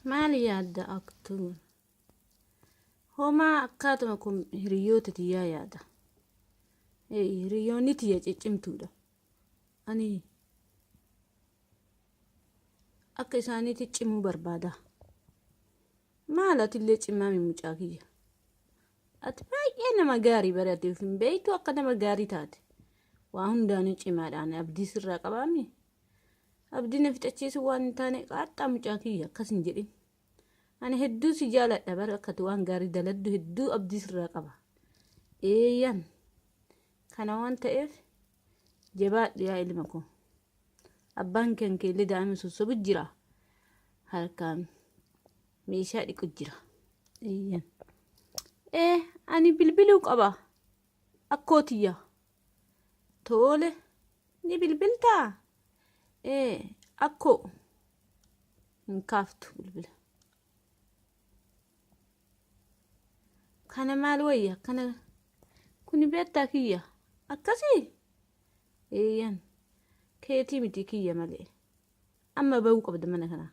Maali yaadda aktuun? Homaa akkaatuma kun hiriyoota tiyyaa yaada. Hiriyoonni tiyya ciccimtuudha. Ani akka isaaniitti cimuu barbaada. Maal atillee cimaa mucaa kiyya? Ati baay'ee nama gaarii barateef hin beektu akka nama gaarii taate. Waa hundaanuu cimaadhaan abdii sirraa qabaami. Abdii na fixachiisu waan hin taane qaaxxaa mucaa kiyya akkas hin jedhin. Ani hedduu si jaaladha bara akkatu waan gaarii daladdu hedduu abdii sirraa qaba. Eeyyan kana waan ta'eef jabaadhu yaa ilma koo. Abbaan keellee daa'ima sossobu jira. Harkaan meeshaa dhiqu jira. Eeyyan. Ani bilbiluu qaba. Akkootiyya. Tole ni bilbiltaa? Akkoo hin kaaftu bilbila. Kana maal wayya? Kana kuni beektaa kiyya akkasii? Eeyyan keetii miti kiyya malee. Amma bahuu qabda mana kana.